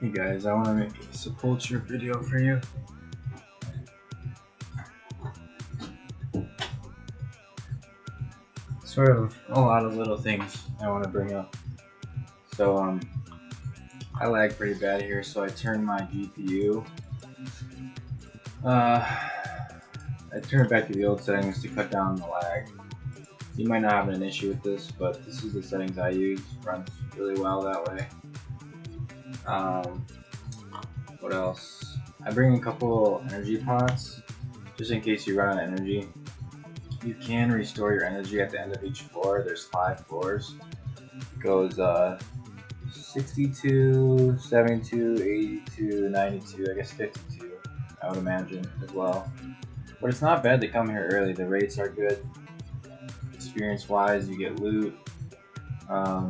Hey guys, I want to make a sepulcher video for you. Sort of a lot of little things I want to bring up. So I lag pretty bad here, so I turned my GPU. I turned it back to the old settings to cut down the lag. You might not have an issue with this, but this is the settings I use. Runs really well that way. What else? I bring a couple energy pots just in case you run out of energy. You can restore your energy at the end of each floor. There's 5 floors. It goes 62, 72, 82, 92, I guess 52, I would imagine as well. But it's not bad to come here early. The rates are good. Experience wise, you get loot. A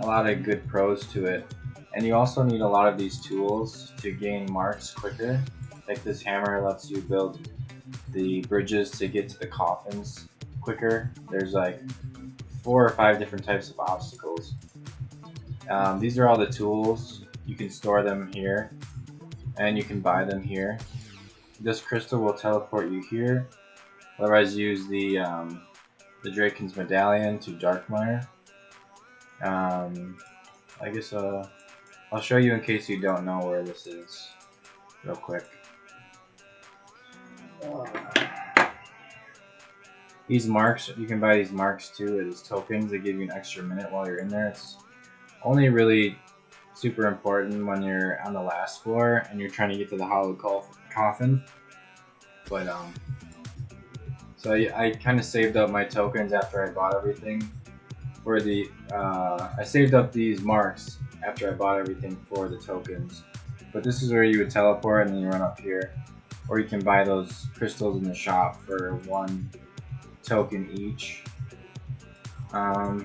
lot of good pros to it. And you also need a lot of these tools to gain marks quicker. Like this hammer lets you build the bridges to get to the coffins quicker. There's like 4 or 5 different types of obstacles. These are all the tools. You can store them here and you can buy them here. This crystal will teleport you here. Otherwise use the Draken's medallion to Darkmire. I guess I'll show you in case you don't know where this is real quick. These marks, you can buy these marks too as tokens. They give you an extra minute while you're in there. It's only really super important when you're on the last floor and you're trying to get to the hallowed coffin. But so I kind of saved up my tokens after I bought everything for the I saved up these marks after I bought everything for the tokens. But this is where you would teleport and then you run up here. Or you can buy those crystals in the shop for 1 token each. I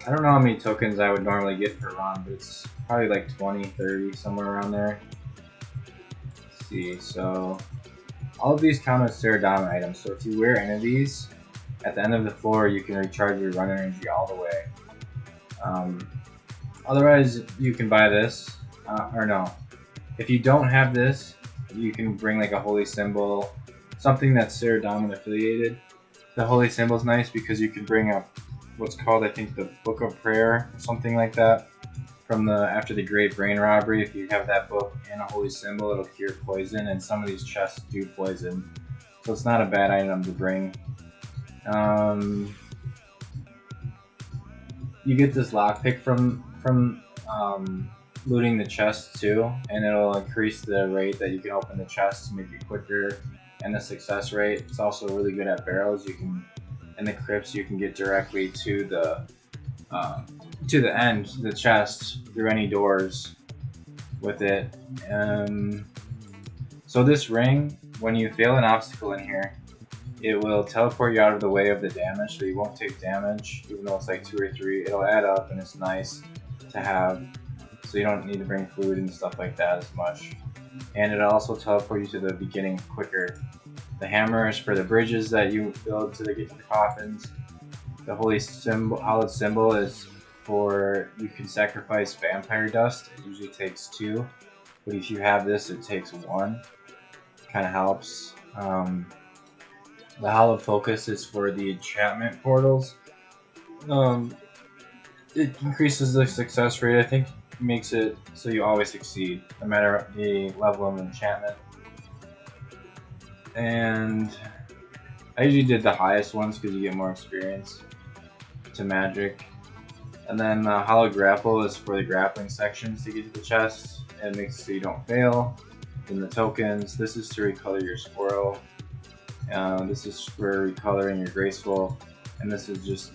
don't know how many tokens I would normally get per run, but it's probably like 20, 30, somewhere around there. Let's see, so all of these count as Ceradon items. So if you wear any of these, at the end of the floor you can recharge your run energy all the way. Otherwise, you can buy this, or no. If you don't have this, you can bring like a holy symbol, something that's Ceradon affiliated. The holy symbol is nice because you can bring up what's called, I think, the Book of Prayer or something like that. From after the Great Brain Robbery, if you have that book and a holy symbol, it'll cure poison, and some of these chests do poison, so it's not a bad item to bring. You get this lockpick from looting the chest too, and it'll increase the rate that you can open the chest to make it quicker, and the success rate. It's also really good at barrels. You can, in the crypts, you can get directly to the end, the chest, through any doors with it. So this ring, when you fail an obstacle in here, it will teleport you out of the way of the damage, so you won't take damage, even though it's like 2 or 3. It'll add up, and it's nice to have, so you don't need to bring food and stuff like that as much. And it'll also teleport you to the beginning quicker. The hammer is for the bridges that you build to get to the coffins. The holy symbol, hallowed symbol, is for, you can sacrifice vampire dust. It usually takes 2, but if you have this, it takes 1. Kind of helps. The hallowed focus is for the enchantment portals. It increases the success rate. I think it makes it so you always succeed, no matter the level of enchantment. And I usually did the highest ones because you get more experience to magic. And then hallowed grapple is for the grappling sections to get to the chest. It makes it so you don't fail. Then the tokens. This is to recolor your squirrel. This is for recoloring your graceful, and this is just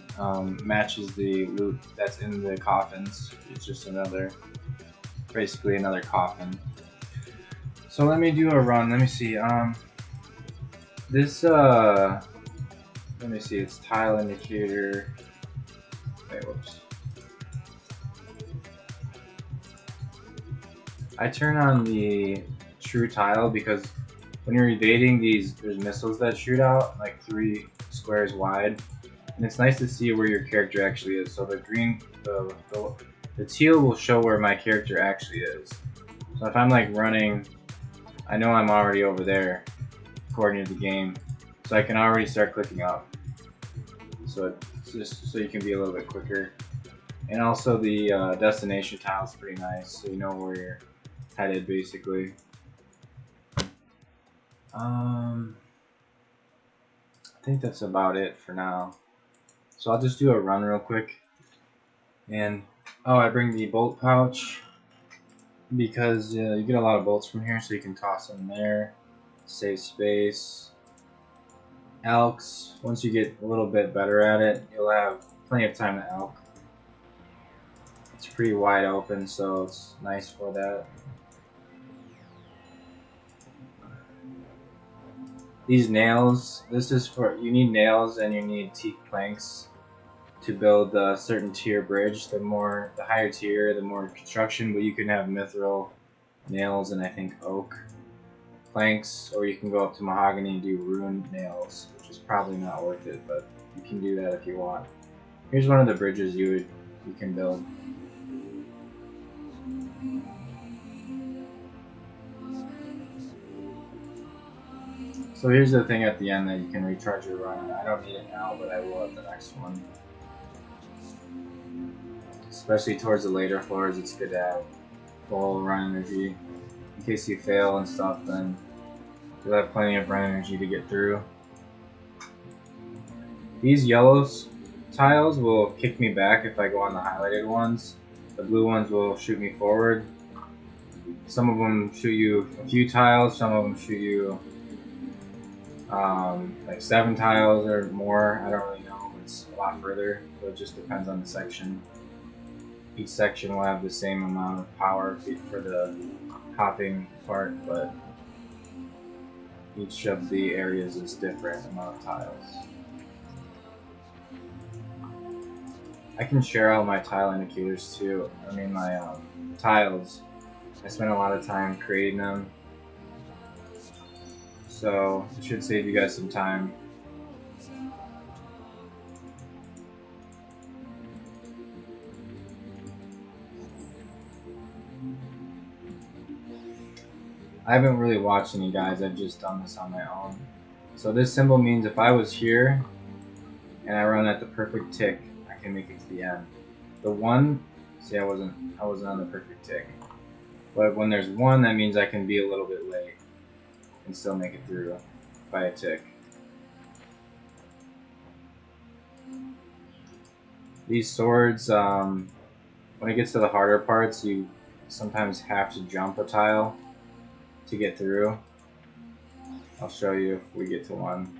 matches the loot that's in the coffins. It's just basically another coffin. So let me do a run. Let me see. Let me see. It's tile indicator. Wait, whoops. I turn on the true tile because when you're evading these, there's missiles that shoot out like 3 squares wide, and it's nice to see where your character actually is. So the green, the teal will show where my character actually is. So if I'm like running, I know I'm already over there according to the game, so I can already start clicking up. So it's just so you can be a little bit quicker. And also the destination tile is pretty nice, so you know where you're headed basically. I think that's about it for now. So I'll just do a run real quick. And oh, I bring the bolt pouch because you get a lot of bolts from here, so you can toss them there, save space. Elks, once you get a little bit better at it, you'll have plenty of time to elk. It's pretty wide open, so it's nice for that. These nails, this is for, you need nails and you need teak planks to build a certain tier bridge. The higher tier, the more construction, but you can have mithril nails and I think oak planks, or you can go up to mahogany and do rune nails, which is probably not worth it, but you can do that if you want. Here's one of the bridges you can build. So here's the thing at the end that you can recharge your run. I don't need it now, but I will at the next one. Especially towards the later floors, it's good to have full run energy. In case you fail and stuff, then you'll have plenty of run energy to get through. These yellow tiles will kick me back if I go on the highlighted ones. The blue ones will shoot me forward. Some of them shoot you a few tiles, some of them shoot you like 7 tiles or more. I don't really know. It's a lot further, so it just depends on the section. Each section will have the same amount of power for the hopping part, but each of the areas is different amount of tiles. I can share out my tile indicators too. I mean my tiles. I spent a lot of time creating them, so it should save you guys some time. I haven't really watched any guys, I've just done this on my own. So this symbol means if I was here and I run at the perfect tick, I can make it to the end. The 1, see I wasn't on the perfect tick. But when there's 1, that means I can be a little bit late and still make it through by a tick. These swords, when it gets to the harder parts, you sometimes have to jump a tile to get through. I'll show you if we get to one.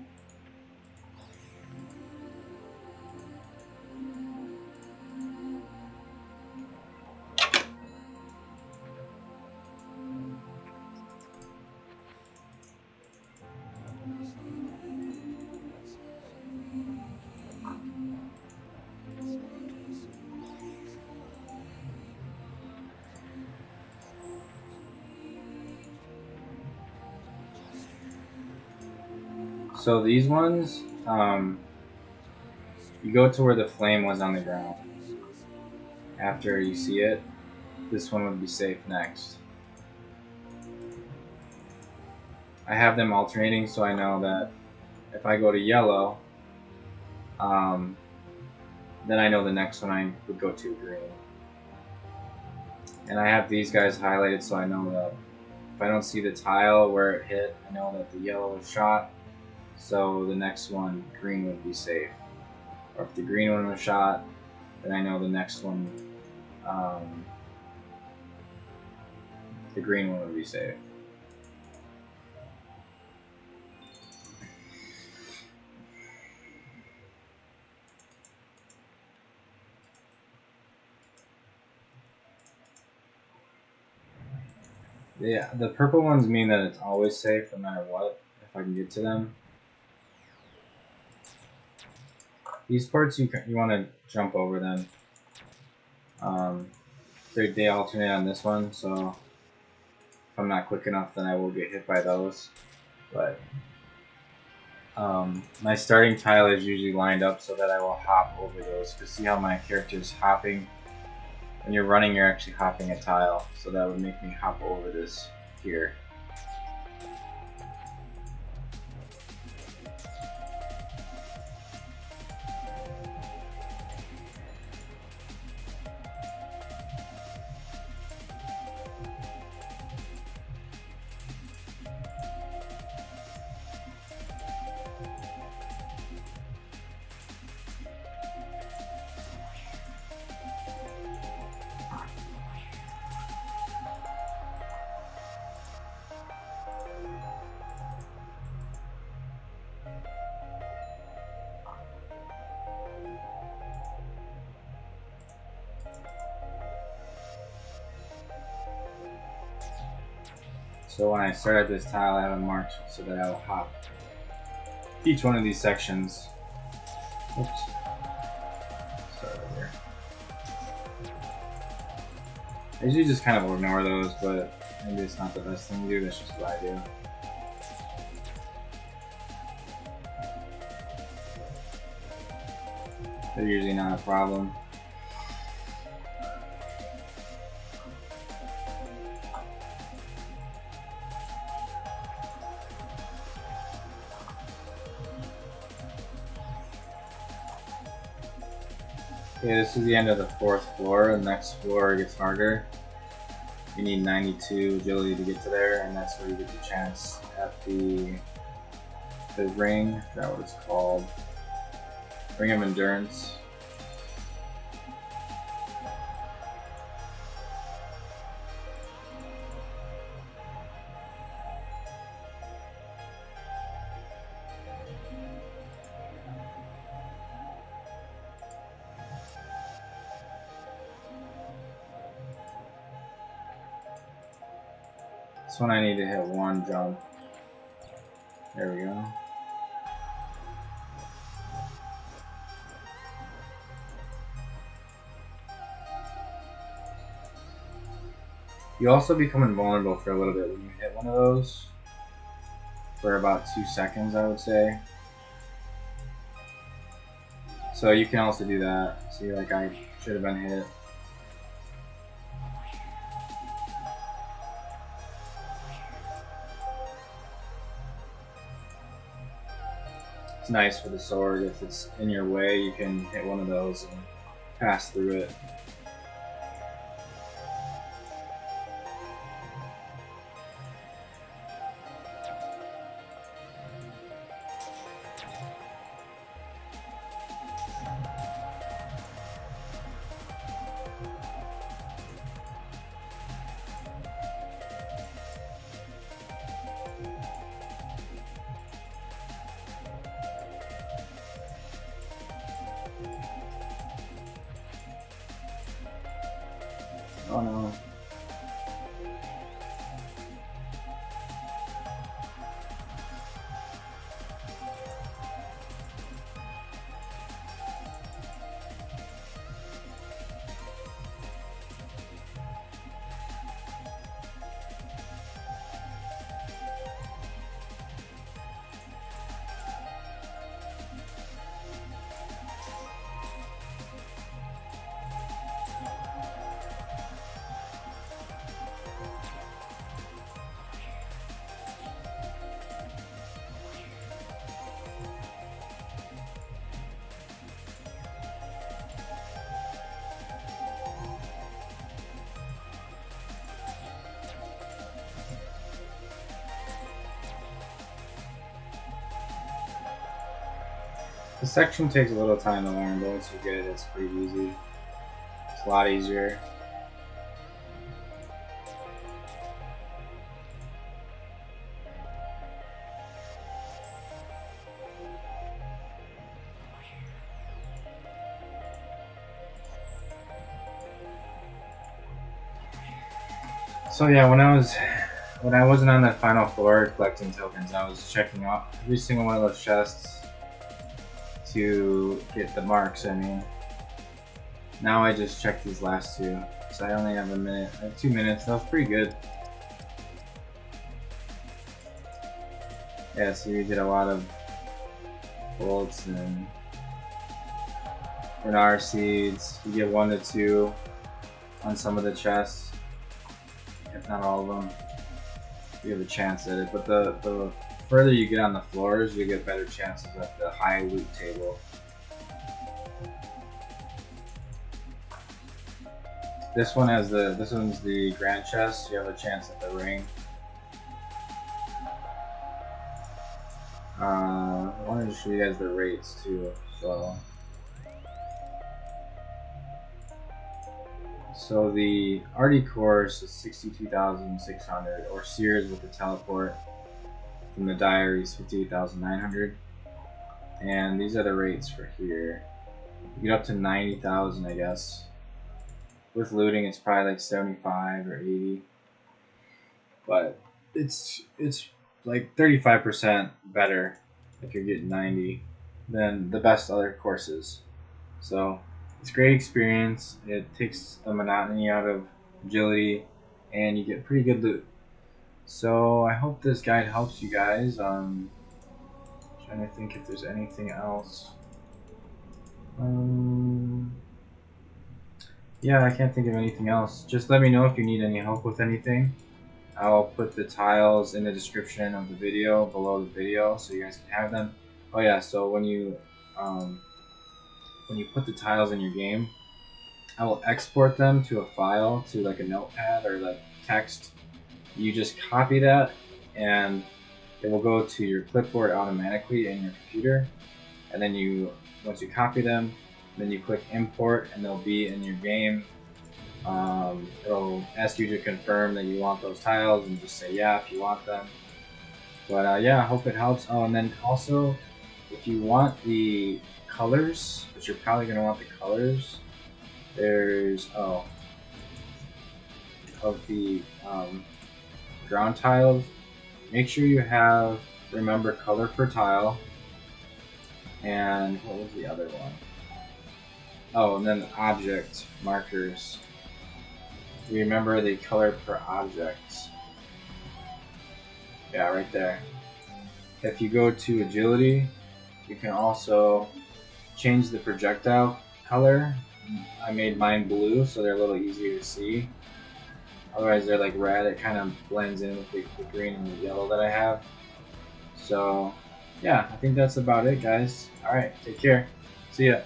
So these ones, you go to where the flame was on the ground. After you see it, this one would be safe next. I have them alternating so I know that if I go to yellow, then I know the next one I would go to green. And I have these guys highlighted so I know that if I don't see the tile where it hit, I know that the yellow was shot. So the next one, green, would be safe. Or if the green one was shot, then I know the next one, the green one would be safe. Yeah, the purple ones mean that it's always safe no matter what, if I can get to them. These parts you want to jump over them. They alternate on this one, so if I'm not quick enough, then I will get hit by those. But my starting tile is usually lined up so that I will hop over those. To see how my character is hopping when you're running, you're actually hopping a tile, so that would make me hop over this here. So when I start at this tile, I have it marked so that I will hop each one of these sections. Oops. Start over here. I usually just kind of ignore those, but maybe it's not the best thing to do. That's just what I do. They're usually not a problem. Okay, this is the end of the 4th floor. The next floor gets harder. You need 92 agility to get to there, and that's where you get the chance at the ring. I forgot what it's called. Ring of Endurance. This one I need to hit 1 jump. There we go. You also become invulnerable for a little bit when you hit one of those. For about 2 seconds, I would say. So you can also do that. See, like I should have been hit. It's nice for the sword. If it's in your way, you can hit one of those and pass through it. Oh no. The section takes a little time to learn, but once you get it, it's pretty easy. It's a lot easier. So yeah, when I wasn't on the final floor collecting tokens, I was checking out every single one of those chests to get the marks. I mean, now I just check these last 2, so I only have a minute. I have 2 minutes. That was pretty good. Yeah, so you get a lot of bolts and Renar seeds. You get 1 to 2. on some of the chests, if not all of them. You have a chance at it, but the further you get on the floors, you get better chances at the high loot table. This one's the grand chest. You have a chance at the ring. I wanted to show you guys the rates too. So the Arty course is 62,600, or Sears with the teleport from the diaries 58,900, and these are the rates for here. You get up to 90,000, I guess. With looting, it's probably like 75 or 80, but it's like 35% better if you're getting 90 than the best other courses. So it's a great experience. It takes the monotony out of agility, and you get pretty good loot. So I hope this guide helps you guys. Trying to think if there's anything else. Yeah, I can't think of anything else. Just let me know if you need any help with anything. I'll put the tiles in the description of the video, below the video, so you guys can have them. Oh yeah, so when you put the tiles in your game, I will export them to a file, to like a notepad or like text. You just copy that, and it will go to your clipboard automatically in your computer. And then once you copy them, then you click import, and they'll be in your game. It'll ask you to confirm that you want those tiles, and just say yeah if you want them. But yeah, I hope it helps. Oh, and then also, if you want the colors, which you're probably going to want the colors, there's of the ground tiles, make sure you remember color per tile, and what was the other one? Oh, and then object markers. Remember the color per object. Yeah, right there. If you go to agility, you can also change the projectile color. I made mine blue, so they're a little easier to see. Otherwise, they're like red. It kind of blends in with the green and the yellow that I have. So, yeah, I think that's about it, guys. Alright, take care. See ya.